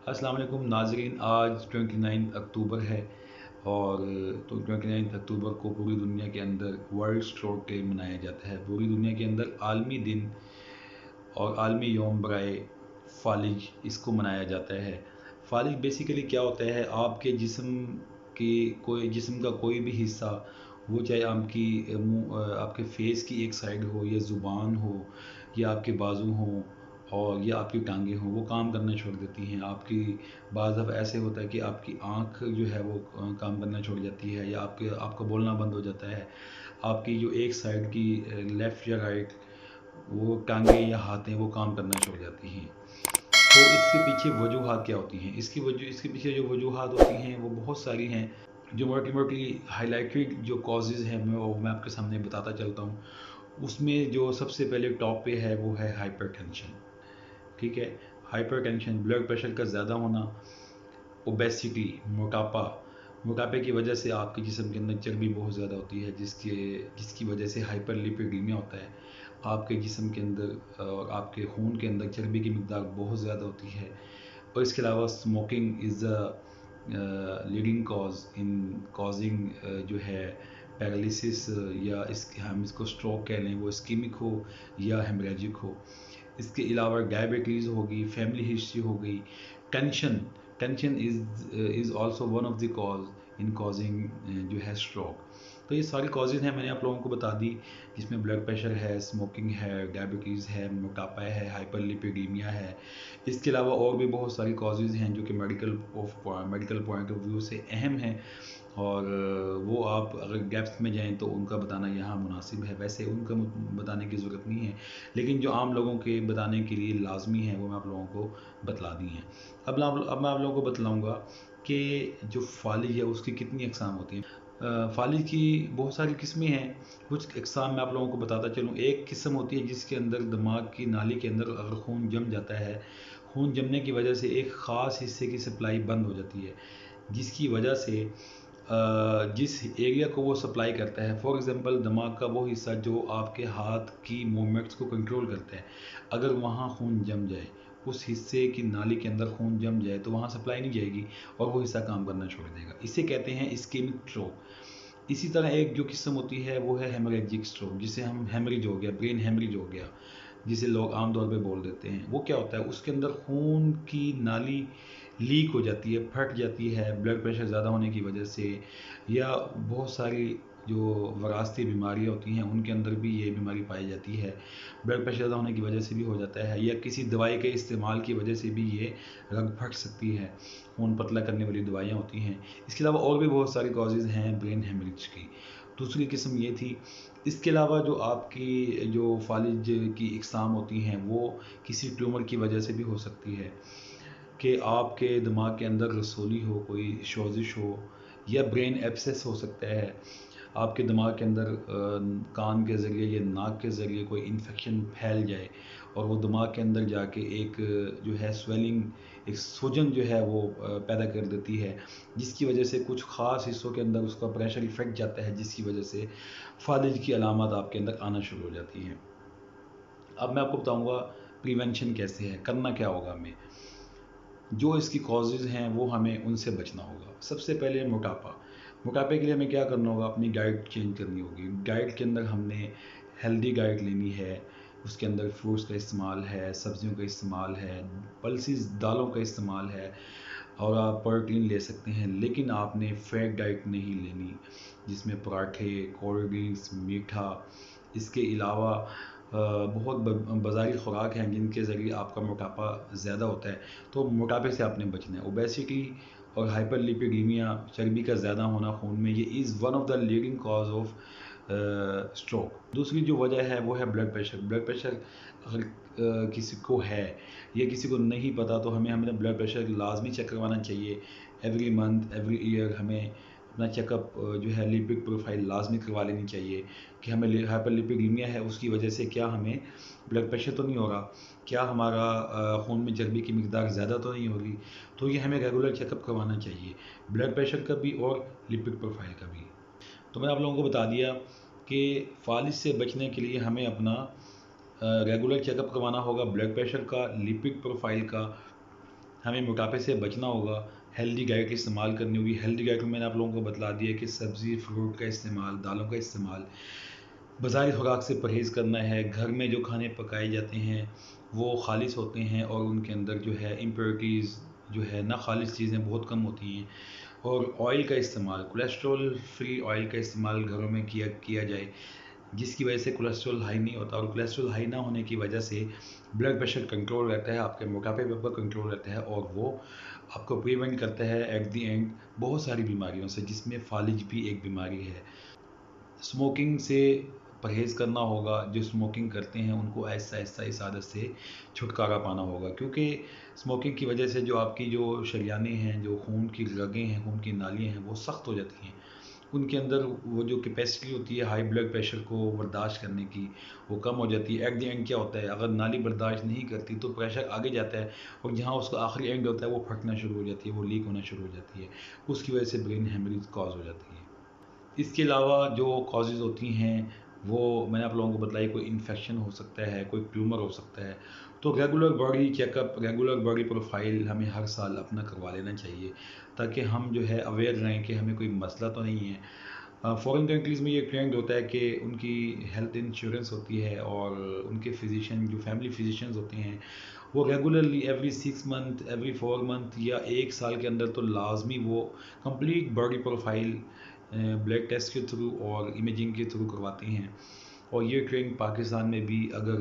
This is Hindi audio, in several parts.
अस्सलाम वालेकुम नाज़रीन। आज 29 अक्टूबर है और तो 29 अक्टूबर को पूरी दुनिया के अंदर वर्ल्ड स्ट्रोक डे मनाया जाता है। पूरी दुनिया के अंदर आलमी दिन और आलमी यौम बराए फालिज इसको मनाया जाता है। फालिज बेसिकली क्या होता है, आपके जिस्म का कोई भी हिस्सा, वो चाहे आपके फेस की एक साइड हो या ज़ुबान हो या आपके बाजू हो और या आपकी टांगें हों, वो काम करना छोड़ देती हैं। आपकी बाज़ दफ़ा ऐसे होता है कि आपकी आँख जो है वो काम करना छोड़ जाती है या आपका बोलना बंद हो जाता है। आपकी जो एक साइड की लेफ़्ट या राइट वो टांगें या हाथें वो काम करना छोड़ जाती हैं। तो इसके पीछे वजूहात क्या होती हैं? इसके पीछे जो वजूहात होती हैं वो बहुत सारी हैं। जो मोटी मोटी हाईलाइटेड जो कॉजेज़ हैं मैं आपके सामने बताता चलता हूँ। उसमें जो सबसे पहले टॉप पे है वो है हाइपरटेंशन। ठीक है, हाइपरटेंशन, ब्लड प्रेशर का ज़्यादा होना, ओबेसिटी, मोटापा। मोटापे की वजह से आपके जिस्म के अंदर चर्बी बहुत ज़्यादा होती है, जिसकी वजह से हाइपरलिपिडेमिया होता है। आपके जिस्म के अंदर और आपके खून के अंदर चर्बी की मिकदार बहुत ज़्यादा होती है। और इसके अलावा smoking is the leading cause in causing जो है पैरालिसिस, या हम इसको स्ट्रोक कह लें, वो इस्कीमिक हो या हेमरेजिक हो। इसके अलावा डायबिटीज़ होगी, फैमिली हिस्ट्री हो गई, tension. Tension is also one of the cause in causing जो है स्ट्रोक। तो ये सारी कॉजेज़ हैं, मैंने आप लोगों को बता दी, जिसमें ब्लड प्रेशर है, स्मोकिंग है, डायबिटीज़ है, मोटापा है, हाइपरलिपिडेमिया है। इसके अलावा और भी बहुत सारी कॉजेज़ हैं जो कि मेडिकल पॉइंट ऑफ व्यू से अहम हैं, और वो आप अगर डेप्थ में जाएँ तो उनका बताना यहाँ मुनासिब है। वैसे उनका बताने की ज़रूरत नहीं है, लेकिन जो आम लोगों के बताने के लिए लाज़मी है वो मैं आप लोगों को बतला दी हैं। अब मैं आप लोगों को बतलाऊँगा कि जो फालिज है उसकी कितनी अक़साम होती हैं। फालिज की बहुत सारी किस्में हैं। कुछ अक़साम मैं आप लोगों को बताता चलूँ। एक किस्म होती है जिसके अंदर दिमाग की नाली के अंदर अगर खून जम जाता है, खून जमने की वजह से एक ख़ास हिस्से की सप्लाई बंद हो जाती है, जिसकी वजह से जिस एरिया को वो सप्लाई करता है, फॉर एग्ज़ाम्पल दिमाग का वो हिस्सा जो आपके हाथ की मूवमेंट्स को कंट्रोल करता है, अगर वहाँ खून जम जाए, उस हिस्से की नाली के अंदर खून जम जाए तो वहाँ सप्लाई नहीं जाएगी और वो हिस्सा काम करना छोड़ देगा। इसे कहते हैं इस्केमिक स्ट्रोक। इसी तरह एक जो किस्म होती है वो है हेमरेजिक स्ट्रोक, जिसे हम हेमरेज हो गया, ब्रेन हेमरेज हो गया, जिसे लोग आम तौर पे बोल देते हैं। वो क्या होता है, उसके अंदर खून की नाली लीक हो जाती है, फट जाती है ब्लड प्रेशर ज़्यादा होने की वजह से, या बहुत सारी जो वरासती बीमारियाँ होती हैं उनके अंदर भी ये बीमारी पाई जाती है। ब्लड प्रेशर ज़्यादा होने की वजह से भी हो जाता है, या किसी दवाई के इस्तेमाल की वजह से भी ये रग फट सकती है। खून पतला करने वाली दवाइयाँ होती हैं। इसके अलावा और भी बहुत सारी कॉजेज़ हैं ब्रेन हेमरेज की। दूसरी किस्म ये थी। इसके अलावा जो आपकी जो फालिज की इकसाम होती हैं वो किसी ट्यूमर की वजह से भी हो सकती है, कि आपके दिमाग के अंदर रसोली हो, कोई सोजिश हो, या ब्रेन एब्सेस हो सकता है। आपके दिमाग के अंदर कान के ज़रिए या नाक के ज़रिए कोई इन्फेक्शन फैल जाए और वो दिमाग के अंदर जाके एक जो है स्वेलिंग, एक सूजन जो है वो पैदा कर देती है, जिसकी वजह से कुछ ख़ास हिस्सों के अंदर उसका प्रेशर इफ़ेक्ट जाता है, जिसकी वजह से फालिज की अलामत आपके अंदर आना शुरू हो जाती हैं। अब मैं आपको बताऊँगा प्रिवेंशन कैसे है, करना क्या होगा हमें। जो इसकी कॉजेज़ हैं वो हमें उनसे बचना होगा। सबसे पहले मोटापा। मोटापे के लिए हमें क्या करना होगा, अपनी डाइट चेंज करनी होगी। डाइट के अंदर हमने हेल्दी डाइट लेनी है, उसके अंदर फ्रूट्स का इस्तेमाल है, सब्जियों का इस्तेमाल है, पल्सेस दालों का इस्तेमाल है, और आप प्रोटीन ले सकते हैं, लेकिन आपने फैट डाइट नहीं लेनी जिसमें पराठे, कोल्ड ड्रिंक्स, मीठा। इसके अलावा बहुत बाज़ारी ख़ुराक हैं जिनके ज़रिए आपका मोटापा ज़्यादा होता है, तो मोटापे से आपने बचना है। ओबेसिटी और हाइपरलिपिडेमिया, चर्बी का ज़्यादा होना खून में, ये is one of the leading cause of stroke. दूसरी जो वजह है वो है ब्लड प्रेशर। ब्लड प्रेशर अगर किसी को है या किसी को नहीं पता तो हमें हमें ब्लड प्रेशर लाजमी चेक करवाना चाहिए। एवरी मंथ, एवरी ईयर हमें अपना चेकअप जो है लिपिड प्रोफाइल लाजमी करवा लेनी चाहिए, कि हमें हाइपरलिपिडेमिया है उसकी वजह से क्या हमें ब्लड प्रेशर तो नहीं होगा, क्या हमारा खून में चर्बी की मिकदार ज़्यादा तो नहीं होगी। तो ये हमें रेगुलर चेकअप करवाना चाहिए, ब्लड प्रेशर का भी और लिपिड प्रोफाइल का भी। तो मैं आप लोगों को बता दिया कि फालिज से बचने के लिए हमें अपना रेगुलर चेकअप करवाना होगा, ब्लड प्रेशर का, लिपिड प्रोफाइल का। हमें मोटापे से बचना होगा, हेल्दी डाइट इस्तेमाल करनी होगी। हेल्दी डाइट में मैंने आप लोगों को बतला दिया कि सब्ज़ी फ्रूट का इस्तेमाल, दालों का इस्तेमाल, बाज़ारी खुराक से परहेज़ करना है। घर में जो खाने पकाए जाते हैं वो खालिस होते हैं और उनके अंदर जो है इम्प्योरिटीज़ जो है ना खालिस चीज़ें बहुत कम होती हैं। और ऑयल का इस्तेमाल, कोलेस्ट्रॉल फ्री ऑयल का इस्तेमाल घरों में किया किया जाए, जिसकी वजह से कोलेस्ट्रॉल हाई नहीं होता। और कोलेस्ट्रॉल हाई ना होने की वजह से ब्लड प्रेशर कंट्रोल रहता है, आपके मोटापे पे आपका कंट्रोल रहता है, और वो आपको प्रिवेंट करता है एट दी एंड बहुत सारी बीमारियों से, जिसमें फालिज भी एक बीमारी है। स्मोकिंग से परहेज़ करना होगा। जो स्मोकिंग करते हैं उनको आहिस्ता आहिस्ता इस आदत से छुटकारा पाना होगा, क्योंकि स्मोकिंग की वजह से जो आपकी जो शरियानें हैं, जो खून की रगें हैं, खून की नालियाँ हैं, वो सख्त हो जाती हैं। उनके अंदर वो जो कैपेसिटी होती है हाई ब्लड प्रेशर को बर्दाश्त करने की, वो कम हो जाती है। एट द एंड क्या होता है, अगर नाली बर्दाश्त नहीं करती तो प्रेशर आगे जाता है, और जहाँ उसका आखिरी एंड होता है वो फटना शुरू हो जाती है, वो लीक होना शुरू हो जाती है। उसकी वजह से ब्रेन हेमरेज कॉज हो जाती है। इसके अलावा जो कॉजेज़ होती हैं वो मैंने आप लोगों को बताई, कोई इन्फेक्शन हो सकता है, कोई ट्यूमर हो सकता है। तो regular body checkup, regular body profile हमें हर साल अपना करवा लेना चाहिए, ताकि हम जो है अवेयर रहें कि हमें कोई मसला तो नहीं है। फॉरेन कंट्रीज़ में ये ट्रेंड होता है कि उनकी हेल्थ इंश्योरेंस होती है, और उनके फिजिशियन जो फैमिली फिजिशियंस होते हैं वो regularly every 6 month, every 4 month या 1 साल के अंदर तो लाजमी वो complete body profile blood test के थ्रू और इमेजिंग के थ्रू करवाते हैं। और ये ट्रेंड पाकिस्तान में भी अगर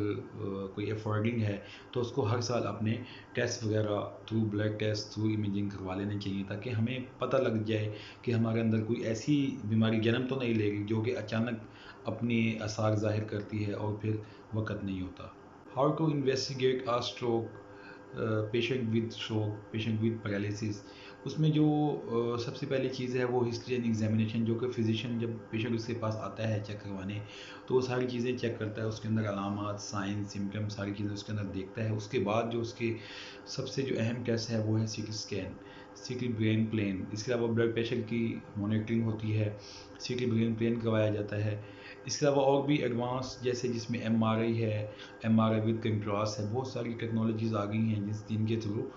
कोई अफोर्डिंग है तो उसको हर साल अपने टेस्ट वगैरह through blood test, through imaging करवा लेने चाहिए, ताकि हमें पता लग जाए कि हमारे अंदर कोई ऐसी बीमारी जन्म तो नहीं लेगी जो कि अचानक अपने आसार ज़ाहिर करती है और फिर वक़्त नहीं होता। How to investigate a stroke, patient with stroke, patient with paralysis. उसमें जो सबसे पहली चीज़ है वो हिस्ट्री एंड एग्जामिनेशन, जो कि फिजिशियन जब पेशेंट उसके पास आता है चेक करवाने तो वो सारी चीज़ें चेक करता है, उसके अंदर अलामात, साइंस, सिम्टम, सारी चीज़ें उसके अंदर देखता है। उसके बाद जो उसके सबसे जो अहम टेस्ट है वो है सीटी स्कैन, सीटी ब्रेन प्लेन। इसके अलावा ब्लड प्रेशर की मॉनिटरिंग होती है, सीटी ब्रेन प्लेन करवाया जाता है। इसके अलावा और भी एडवांस जैसे जिसमें एमआरआई है, एमआरआई विद कंट्रास्ट है, बहुत सारी टेक्नोलॉजीज़ आ गई हैं जिनके थ्रू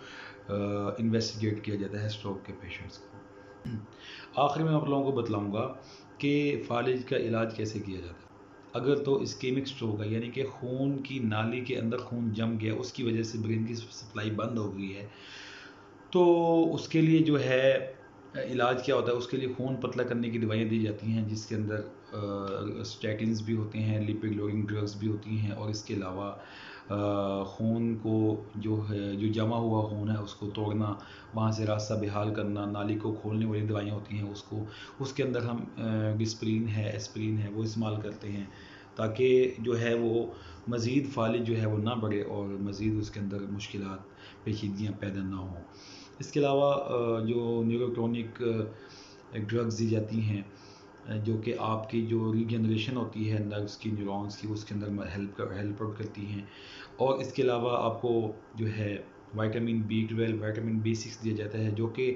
इन्वेस्टिगेट किया जाता है स्ट्रोक के पेशेंट्स को। आखिर में आप लोगों को बतलाऊंगा कि फालिज का इलाज कैसे किया जाता है। अगर तो इस्केमिक स्ट्रोक है, यानी कि खून की नाली के अंदर खून जम गया, उसकी वजह से ब्रेन की सप्लाई बंद हो गई है, तो उसके लिए जो है इलाज क्या होता है, उसके लिए खून पतला करने की दवाइयाँ दी जाती हैं, जिसके अंदर स्टैटिन्स भी होते हैं, लिपिड लोडिंग ड्रग्स भी होती हैं, और इसके अलावा खून को जो है, जो जमा हुआ खून है उसको तोड़ना, वहाँ से रास्ता बेहाल करना, नाली को खोलने वाली दवाइयाँ होती हैं उसको, उसके अंदर हम डिस्प्रिन है, एस्प्रिन है, वो इस्तेमाल करते हैं, ताकि जो है वो मज़ीद फालिज जो है वो ना बढ़े और मज़ीद उसके अंदर मुश्किलात, पेचीदगियाँ पैदा ना हों। इसके अलावा जो न्यूरोटॉनिक ड्रग्स दी जाती हैं, जो कि आपकी जो रीजनरेशन होती है नर्व्स की, न्यूरॉन्स की, उसके अंदर हेल्प आउट करती हैं। और इसके अलावा आपको जो है विटामिन B12, विटामिन B6 दिया जाता है, जो कि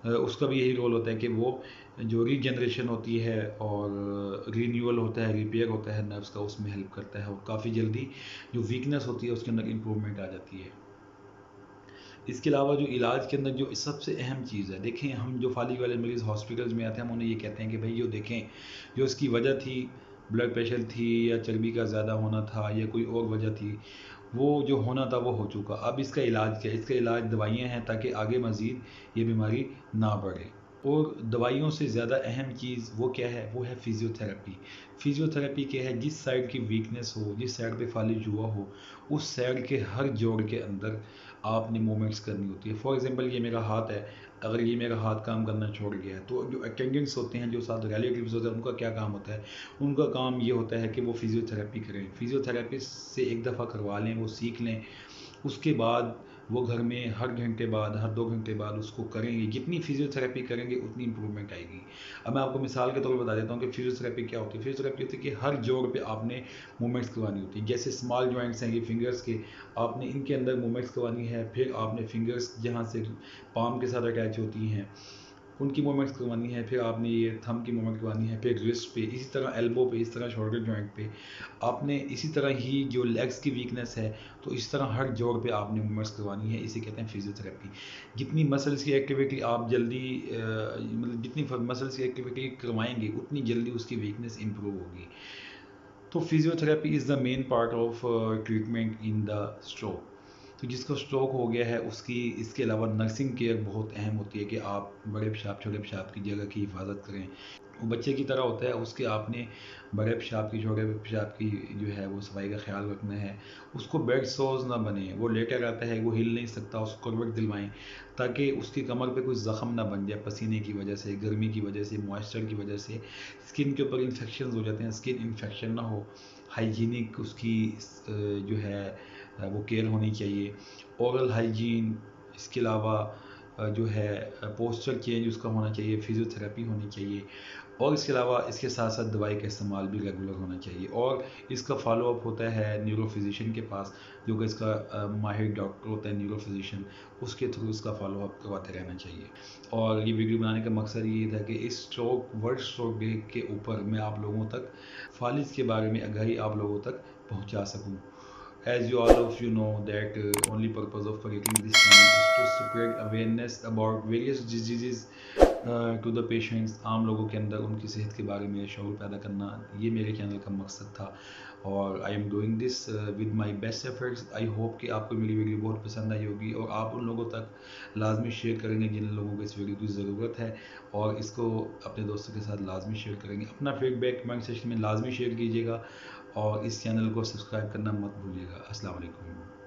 उसका भी यही रोल होता है कि वो जो रीजनरेशन होती है और रीन्यूअल होता है, रिपेयर होता है नर्व्स का, उसमें हेल्प करता है, और काफ़ी जल्दी जो वीकनेस होती है उसके अंदर इम्प्रूवमेंट आ जाती है। इसके अलावा जो इलाज के अंदर जो सबसे अहम चीज़ है, देखें हम जो फालिज वाले मरीज़ हॉस्पिटल्स में आते हैं, हम उन्हें ये कहते हैं कि भाई जो देखें, जो इसकी वजह थी, ब्लड प्रेशर थी या चर्बी का ज़्यादा होना था या कोई और वजह थी, वो जो होना था वो हो चुका। अब इसका इलाज क्या है? इसका इलाज दवाइयाँ हैं, ताकि आगे मज़ीद ये बीमारी ना बढ़े। और दवाइयों से ज़्यादा अहम चीज़ वो क्या है? वो है फ़िज़ियोथेरेपी। फ़िज़ियोथेरेपी क्या है? जिस साइड की वीकनेस हो, जिस साइड पे फालिज हुआ हो, उस साइड के हर जोड़ के अंदर आपने मूवमेंट्स करनी होती है। फॉर एग्जांपल ये मेरा हाथ है, अगर ये मेरा हाथ काम करना छोड़ गया है, तो जो अटेंडेंट्स होते हैं, जो साथ रिलेटिव्स होते हैं, उनका क्या काम होता है? उनका काम ये होता है कि वो फ़िज़ियोथेरेपी करें। फ़िज़ियोथेरेपिस्ट से एक दफ़ा करवा लें, वो सीख लें, उसके बाद वो घर में हर घंटे बाद, हर 2 घंटे बाद उसको करेंगे। जितनी फ़िज़ियोथेरेपी करेंगे उतनी इम्प्रूवमेंट आएगी। अब मैं आपको मिसाल के तौर पर बता देता हूँ कि फ़िज़ियोथेरेपी क्या होती है। फ़िज़ियोथेरेपी होती है कि हर जोड़ पे आपने मूवमेंट्स करवानी होती है। जैसे स्मॉल जॉइंट्स हैं ये फिंगर्स के, आपने इनके अंदर मूवमेंट्स करवानी है, फिर आपने फिंगर्स जहाँ से पाम के साथ अटैच होती हैं, उनकी मूवमेंट्स करवानी है, फिर आपने ये थंब की मूवमेंट करवानी है, फिर रिस्ट पे, इसी तरह एल्बो पे, इस तरह शोल्डर जॉइंट पे आपने, इसी तरह ही जो लेग्स की वीकनेस है तो इस तरह हर जोड़ पे आपने मूवमेंट्स करवानी है। इसे कहते हैं फिजियोथेरेपी। जितनी मसल्स की एक्टिविटी आप जल्दी मतलब जितनी मसल्स की एक्टिविटी करवाएंगे उतनी जल्दी उसकी वीकनेस इंप्रूव होगी। तो physiotherapy is the main part of treatment in the stroke. तो जिसको स्ट्रोक हो गया है उसकी इसके अलावा नर्सिंग केयर बहुत अहम होती है कि आप बड़े पेशाब छोटे पेशाब की जगह की हिफाजत करें। वो बच्चे की तरह होता है, उसके आपने बड़े पेशाब की छोटे पेशाब की जो है वो सफाई का ख्याल रखना है। उसको बेड सोज ना बने, वो लेटा रहता है, वो हिल नहीं सकता, उसको करवट दिलवाएं ताकि उसकी कमर पे कोई ज़ख़म ना बन जाए पसीने की वजह से, गर्मी की वजह से, मॉइस्चर की वजह से स्किन के ऊपर इन्फेक्शन हो जाते हैं। स्किन इन्फेक्शन ना हो, हाइजीनिक उसकी जो है वो केयर होनी चाहिए। ओरल हाइजीन, इसके अलावा जो है पोस्चर चेंज उसका होना चाहिए, फिजियोथेरेपी होनी चाहिए, और इसके अलावा इसके साथ साथ दवाई का इस्तेमाल भी रेगुलर होना चाहिए। और इसका फॉलो अप होता है न्यूरो फिजिशियन के पास, जो कि इसका माहिर डॉक्टर होता है न्यूरो फिजिशियन, उसके थ्रू इसका फॉलो अप करवाते रहना चाहिए। और ये वीडियो बनाने का मकसद ये था कि इस स्ट्रोक वर्ल्ड स्ट्रोक डे के ऊपर मैं आप लोगों तक फालिज के बारे में आगाही आप लोगों तक पहुंचा सकूं। As you all of you know that only purpose of creating this channel is to spread awareness about various diseases to the patients। आम लोगों के अंदर उनकी सेहत के बारे में शऊर पैदा करना, ये मेरे चैनल का मकसद था। और I am doing this with my best efforts. I hope कि आपको मेरी वीडियो बहुत पसंद आई होगी और आप उन लोगों तक लाजमी शेयर करेंगे जिन लोगों को इस वीडियो की ज़रूरत है, और इसको अपने दोस्तों के साथ लाजमी शेयर करेंगे। अपना फीडबैक कमेंट सेक्शन में लाजमी शेयर कीजिएगा और इस चैनल को सब्सक्राइब करना मत भूलिएगा। अस्सलाम वालेकुम।